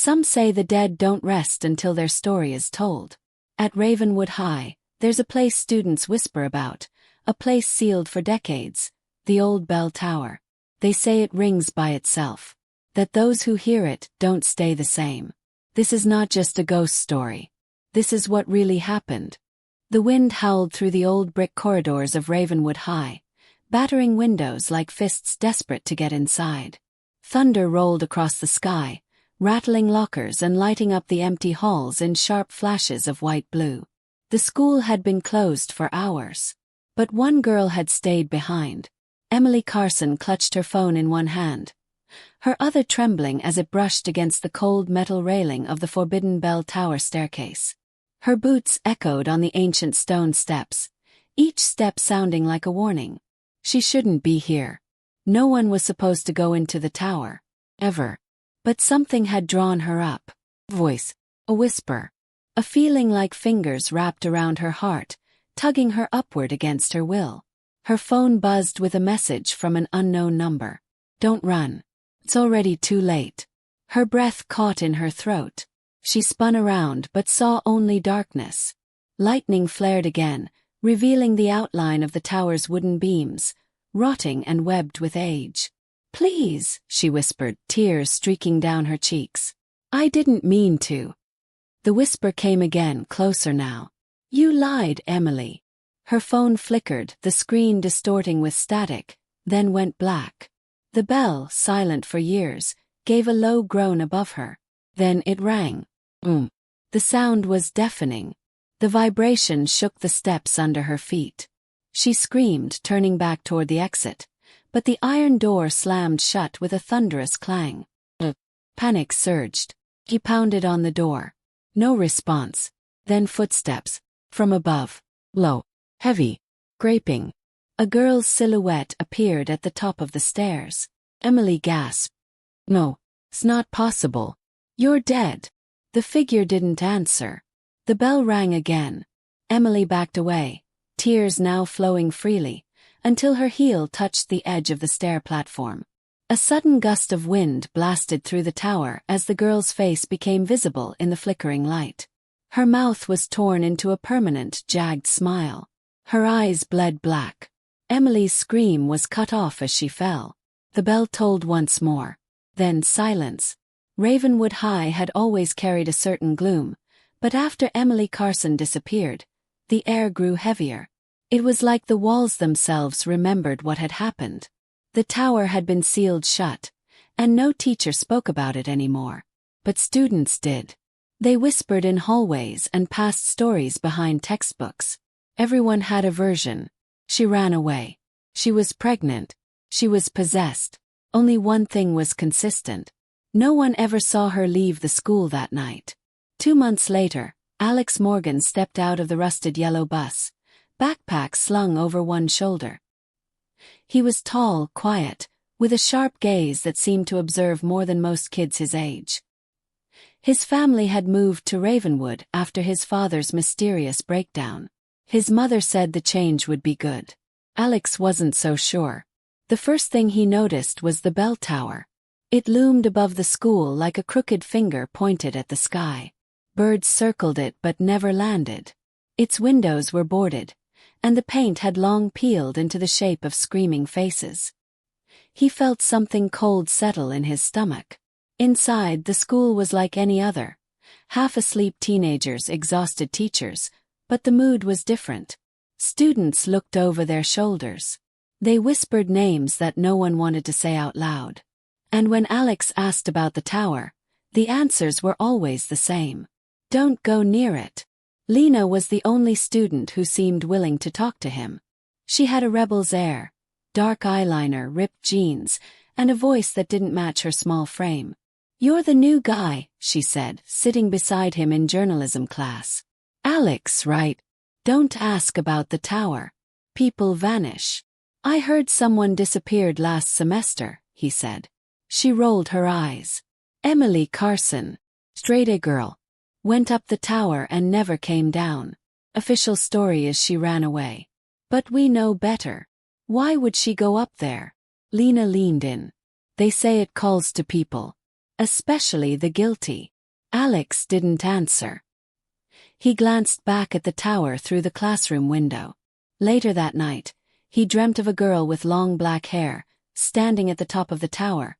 Some say the dead don't rest until their story is told. At Ravenwood High, there's a place students whisper about, a place sealed for decades, the old bell tower. They say it rings by itself, that those who hear it don't stay the same. This is not just a ghost story. This is what really happened. The wind howled through the old brick corridors of Ravenwood High, battering windows like fists desperate to get inside. Thunder rolled across the sky, rattling lockers and lighting up the empty halls in sharp flashes of white-blue. The school had been closed for hours. But one girl had stayed behind. Emily Carson clutched her phone in one hand, her other trembling as it brushed against the cold metal railing of the forbidden bell tower staircase. Her boots echoed on the ancient stone steps, each step sounding like a warning. She shouldn't be here. No one was supposed to go into the tower. Ever. But something had drawn her up. Voice. A whisper. A feeling like fingers wrapped around her heart, tugging her upward against her will. Her phone buzzed with a message from an unknown number. Don't run. It's already too late. Her breath caught in her throat. She spun around but saw only darkness. Lightning flared again, revealing the outline of the tower's wooden beams, rotting and webbed with age. Please, she whispered, tears streaking down her cheeks. I didn't mean to. The whisper came again, closer now. You lied, Emily. Her phone flickered, the screen distorting with static, then went black. The bell, silent for years, gave a low groan above her. Then it rang. The sound was deafening. The vibration shook the steps under her feet. She screamed, turning back toward the exit, but the iron door slammed shut with a thunderous clang. Panic surged. He pounded on the door. No response. Then footsteps. From above. Low. Heavy. Scraping. A girl's silhouette appeared at the top of the stairs. Emily gasped. No, it's not possible. You're dead. The figure didn't answer. The bell rang again. Emily backed away, tears now flowing freely, until her heel touched the edge of the stair platform. A sudden gust of wind blasted through the tower as the girl's face became visible in the flickering light. Her mouth was torn into a permanent, jagged smile. Her eyes bled black. Emily's scream was cut off as she fell. The bell tolled once more. Then silence. Ravenwood High had always carried a certain gloom, but after Emily Carson disappeared, the air grew heavier. It was like the walls themselves remembered what had happened. The tower had been sealed shut, and no teacher spoke about it anymore. But students did. They whispered in hallways and passed stories behind textbooks. Everyone had a version. She ran away. She was pregnant. She was possessed. Only one thing was consistent. No one ever saw her leave the school that night. 2 months later, Alex Morgan stepped out of the rusted yellow bus, backpack slung over one shoulder. He was tall, quiet, with a sharp gaze that seemed to observe more than most kids his age. His family had moved to Ravenwood after his father's mysterious breakdown. His mother said the change would be good. Alex wasn't so sure. The first thing he noticed was the bell tower. It loomed above the school like a crooked finger pointed at the sky. Birds circled it but never landed. Its windows were boarded, and the paint had long peeled into the shape of screaming faces. He felt something cold settle in his stomach. Inside, the school was like any other. Half-asleep teenagers, exhausted teachers, but the mood was different. Students looked over their shoulders. They whispered names that no one wanted to say out loud. And when Alex asked about the tower, the answers were always the same. Don't go near it. Lena was the only student who seemed willing to talk to him. She had a rebel's air, dark eyeliner, ripped jeans, and a voice that didn't match her small frame. You're the new guy, she said, sitting beside him in journalism class. Alex, right? Don't ask about the tower. People vanish. I heard someone disappeared last semester, he said. She rolled her eyes. Emily Carson, straight-A girl, went up the tower and never came down. Official story is she ran away. But we know better. Why would she go up there? Lena leaned in. They say it calls to people. Especially the guilty. Alex didn't answer. He glanced back at the tower through the classroom window. Later that night, he dreamt of a girl with long black hair, standing at the top of the tower,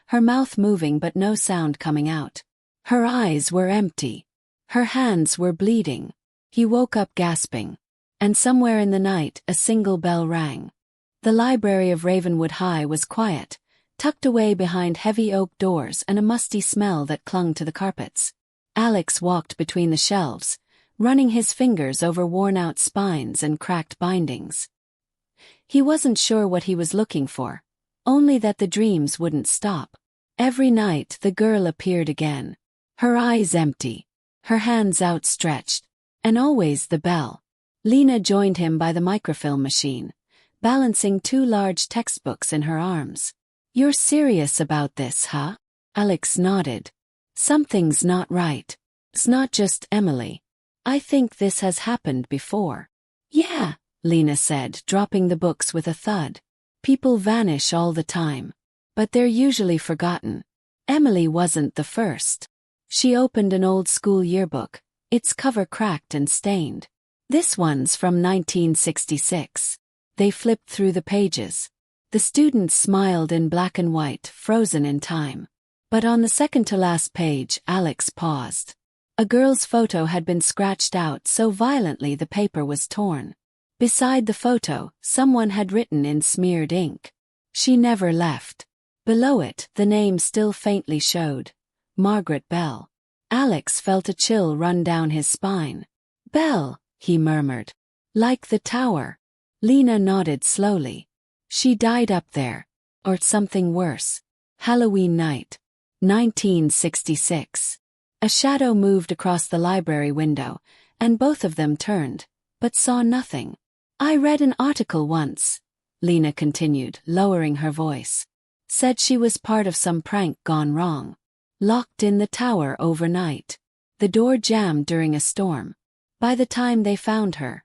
her mouth moving but no sound coming out. Her eyes were empty. Her hands were bleeding. He woke up gasping. And somewhere in the night, a single bell rang. The library of Ravenwood High was quiet, tucked away behind heavy oak doors and a musty smell that clung to the carpets. Alex walked between the shelves, running his fingers over worn-out spines and cracked bindings. He wasn't sure what he was looking for, only that the dreams wouldn't stop. Every night the girl appeared again, her eyes empty, her hands outstretched, and always the bell. Lena joined him by the microfilm machine, balancing 2 large textbooks in her arms. "You're serious about this, huh?" Alex nodded. "Something's not right. It's not just Emily. I think this has happened before." "Yeah," Lena said, dropping the books with a thud. "People vanish all the time. But they're usually forgotten. Emily wasn't the first." She opened an old school yearbook, its cover cracked and stained. "This one's from 1966. They flipped through the pages. The students smiled in black and white, frozen in time. But on the second-to-last page, Alex paused. A girl's photo had been scratched out so violently the paper was torn. Beside the photo, someone had written in smeared ink, "She never left." Below it, the name still faintly showed, Margaret Bell. Alex felt a chill run down his spine. "Bell," he murmured. "Like the tower." Lena nodded slowly. "She died up there. Or something worse. Halloween night. 1966. A shadow moved across the library window, and both of them turned, but saw nothing. "I read an article once," Lena continued, lowering her voice. "Said she was part of some prank gone wrong. Locked in the tower overnight. The door jammed during a storm. By the time they found her,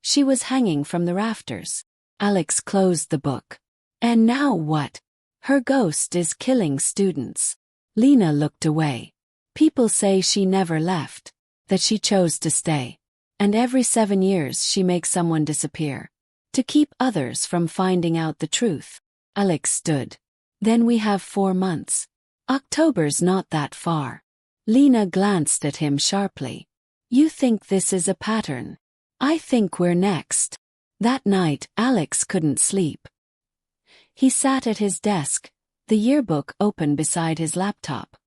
she was hanging from the rafters." Alex closed the book. "And now what?" "Her ghost is killing students." Lena looked away. "People say she never left, that she chose to stay. And every 7 years she makes someone disappear. To keep others from finding out the truth." Alex stood. "Then we have 4 months. October's not that far." Lena glanced at him sharply. "You think this is a pattern? I think we're next." That night, Alex couldn't sleep. He sat at his desk, the yearbook open beside his laptop.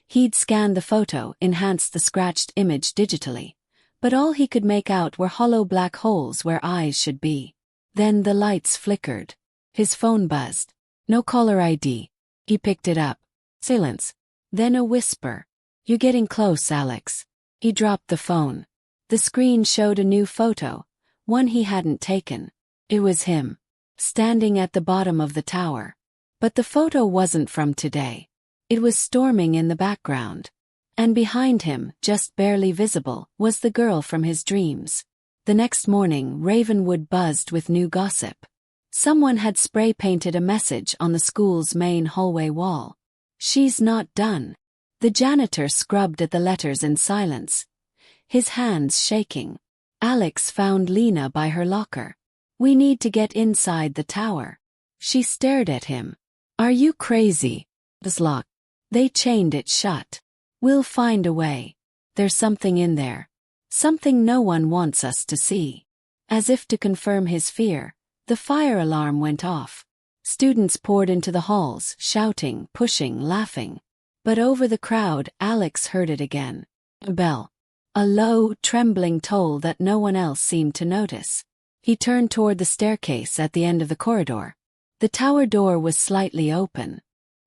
He'd scanned the photo, enhanced the scratched image digitally, but all he could make out were hollow black holes where eyes should be. Then the lights flickered. His phone buzzed. No caller ID. He picked it up. Silence. Then a whisper. "You're getting close, Alex." He dropped the phone. The screen showed a new photo, one he hadn't taken. It was him, standing at the bottom of the tower. But the photo wasn't from today. It was storming in the background. And behind him, just barely visible, was the girl from his dreams. The next morning, Ravenwood buzzed with new gossip. Someone had spray-painted a message on the school's main hallway wall. "She's not done." The janitor scrubbed at the letters in silence, his hands shaking. Alex found Lena by her locker. "We need to get inside the tower." She stared at him. "Are you crazy?" "It's locked. They chained it shut. We'll find a way. There's something in there. Something no one wants us to see." As if to confirm his fear, the fire alarm went off. Students poured into the halls, shouting, pushing, laughing. But over the crowd, Alex heard it again. A bell. A low, trembling toll that no one else seemed to notice. He turned toward the staircase at the end of the corridor. The tower door was slightly open.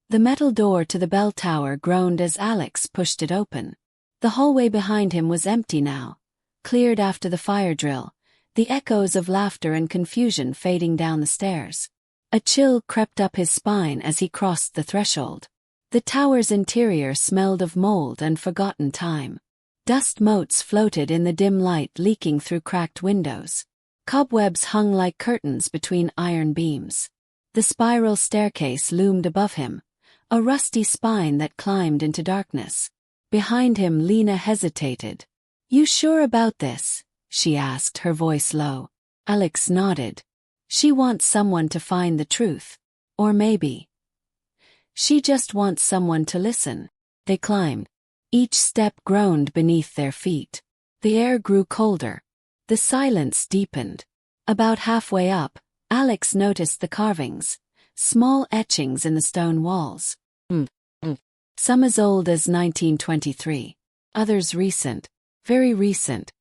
The metal door to the bell tower groaned as Alex pushed it open. The hallway behind him was empty now, cleared after the fire drill, the echoes of laughter and confusion fading down the stairs. A chill crept up his spine as he crossed the threshold. The tower's interior smelled of mold and forgotten time. Dust motes floated in the dim light leaking through cracked windows. Cobwebs hung like curtains between iron beams. The spiral staircase loomed above him, a rusty spine that climbed into darkness. Behind him, Lena hesitated. "You sure about this?" she asked, her voice low. Alex nodded. She wants someone to find the truth. Or maybe she just wants someone to listen. They climbed. Each step groaned beneath their feet. The air grew colder. The silence deepened. About halfway up, Alex noticed the carvings, small etchings in the stone walls. Some as old as 1923. Others recent. Very recent.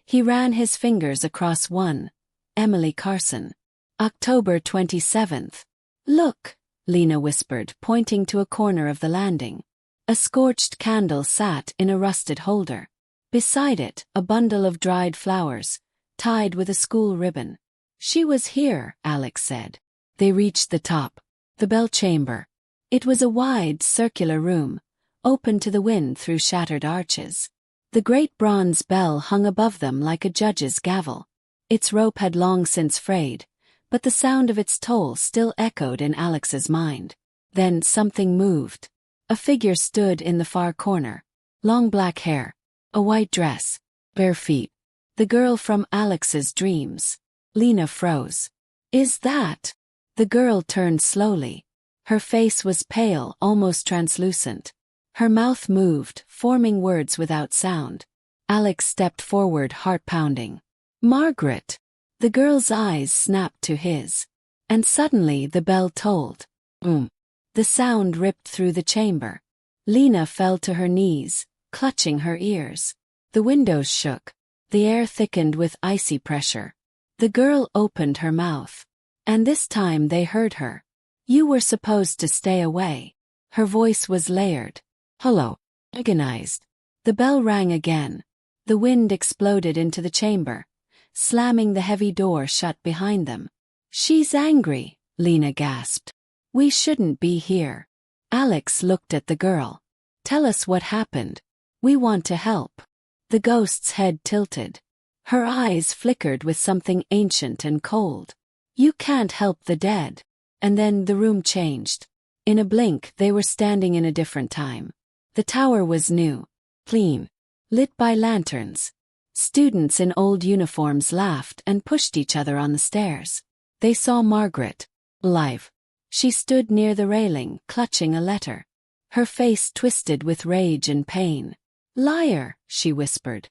He ran his fingers across one. Emily Carson. October 27th. "Look," Lena whispered, pointing to a corner of the landing. A scorched candle sat in a rusted holder. Beside it, a bundle of dried flowers, tied with a school ribbon. "She was here," Alex said. They reached the top. The bell chamber. It was a wide, circular room, open to the wind through shattered arches. The great bronze bell hung above them like a judge's gavel. Its rope had long since frayed, but the sound of its toll still echoed in Alex's mind. Then something moved. A figure stood in the far corner. Long black hair. A white dress. Bare feet. The girl from Alex's dreams. Lena froze. "Is that?" The girl turned slowly. Her face was pale, almost translucent. Her mouth moved, forming words without sound. Alex stepped forward, heart pounding. "Margaret!" The girl's eyes snapped to his. And suddenly the bell tolled. The sound ripped through the chamber. Lena fell to her knees, clutching her ears. The windows shook. The air thickened with icy pressure. The girl opened her mouth. And this time they heard her. "You were supposed to stay away." Her voice was layered. Hello. Agonized. The bell rang again. The wind exploded into the chamber, slamming the heavy door shut behind them. "She's angry," Lena gasped. "We shouldn't be here." Alex looked at the girl. "Tell us what happened. We want to help." The ghost's head tilted. Her eyes flickered with something ancient and cold. "You can't help the dead." And then the room changed. In a blink, they were standing in a different time. The tower was new, clean, lit by lanterns. Students in old uniforms laughed and pushed each other on the stairs. They saw Margaret, alive. She stood near the railing, clutching a letter. Her face twisted with rage and pain. "Liar," she whispered.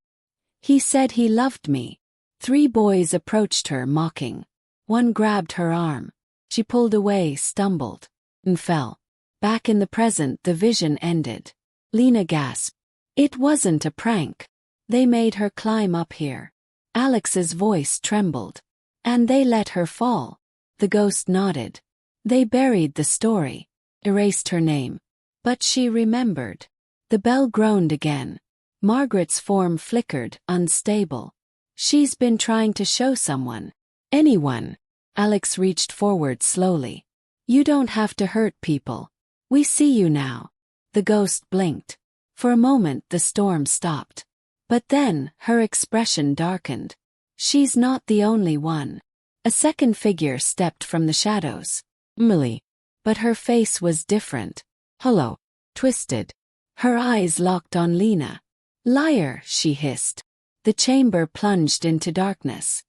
"He said he loved me." 3 boys approached her, mocking. One grabbed her arm. She pulled away, stumbled, and fell. Back in the present, the vision ended. Lena gasped. "It wasn't a prank. They made her climb up here." Alex's voice trembled. "And they let her fall." The ghost nodded. "They buried the story, erased her name. But she remembered." The bell groaned again. Margaret's form flickered, unstable. "She's been trying to show someone. Anyone." Alex reached forward slowly. "You don't have to hurt people. We see you now." The ghost blinked. For a moment the storm stopped. But then, her expression darkened. "She's not the only one." A second figure stepped from the shadows. Emily. But her face was different. Hollow. Twisted. Her eyes locked on Lena. "Liar," she hissed. The chamber plunged into darkness.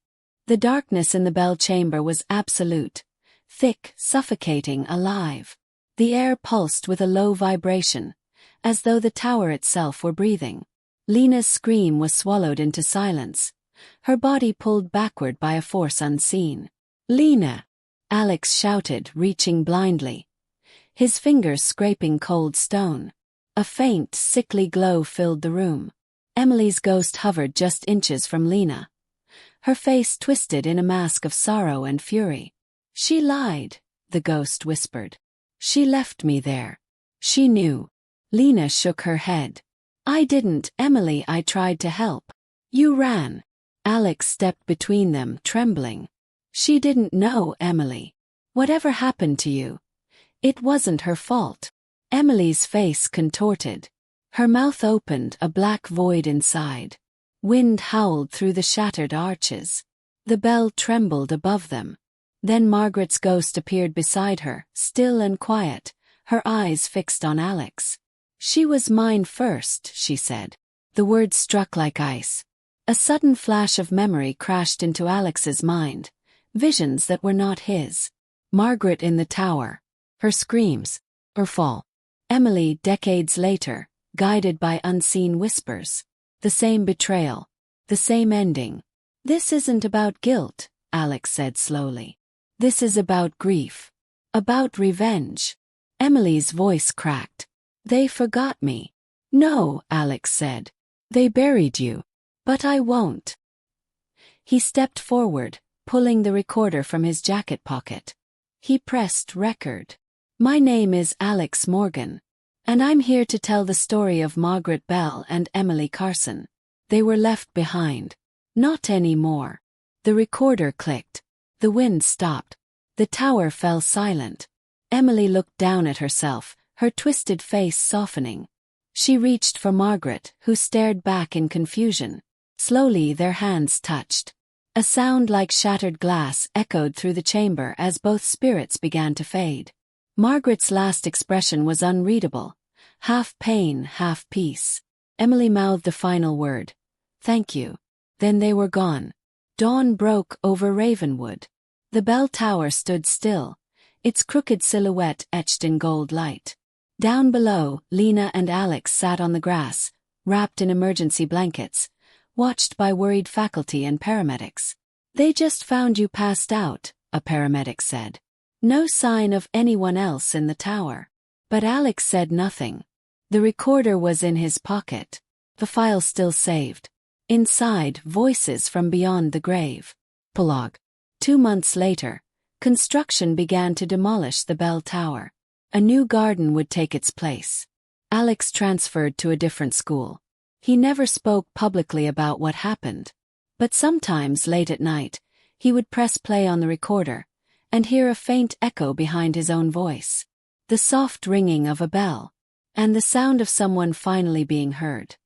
The darkness in the bell chamber was absolute. Thick, suffocating, alive. The air pulsed with a low vibration, as though the tower itself were breathing. Lena's scream was swallowed into silence, her body pulled backward by a force unseen. "Lena!" Alex shouted, reaching blindly, his fingers scraping cold stone. A faint, sickly glow filled the room. Emily's ghost hovered just inches from Lena, her face twisted in a mask of sorrow and fury. "She lied," the ghost whispered. "She left me there. She knew." Lena shook her head. "I didn't, Emily. I tried to help. You ran." Alex stepped between them, trembling. "She didn't know, Emily. Whatever happened to you, it wasn't her fault." Emily's face contorted. Her mouth opened, a black void inside. Wind howled through the shattered arches. The bell trembled above them. Then Margaret's ghost appeared beside her, still and quiet, her eyes fixed on Alex. She was mine first, she said. The words struck like ice. A sudden flash of memory crashed into Alex's mind, visions that were not his. Margaret in the tower. Her screams. Her fall. Emily, decades later, guided by unseen whispers. The same betrayal. The same ending. This isn't about guilt, Alex said slowly. This is about grief. About revenge. Emily's voice cracked. They forgot me. No, Alex said. They buried you. But I won't. He stepped forward, pulling the recorder from his jacket pocket. He pressed record. My name is Alex Morgan, and I'm here to tell the story of Margaret Bell and Emily Carson. They were left behind. Not anymore. The recorder clicked. The wind stopped. The tower fell silent. Emily looked down at herself, her twisted face softening. She reached for Margaret, who stared back in confusion. Slowly their hands touched. A sound like shattered glass echoed through the chamber as both spirits began to fade. Margaret's last expression was unreadable, half pain, half peace. Emily mouthed the final word. Thank you. Then they were gone. Dawn broke over Ravenwood. The bell tower stood still, its crooked silhouette etched in gold light. Down below, Lena and Alex sat on the grass, wrapped in emergency blankets, watched by worried faculty and paramedics. They just found you passed out, a paramedic said. No sign of anyone else in the tower. But Alex said nothing. The recorder was in his pocket. The file still saved. Inside, voices from beyond the grave. Prologue. 2 months later, construction began to demolish the bell tower. A new garden would take its place. Alex transferred to a different school. He never spoke publicly about what happened. But sometimes, late at night, he would press play on the recorder and hear a faint echo behind his own voice. The soft ringing of a bell. And the sound of someone finally being heard.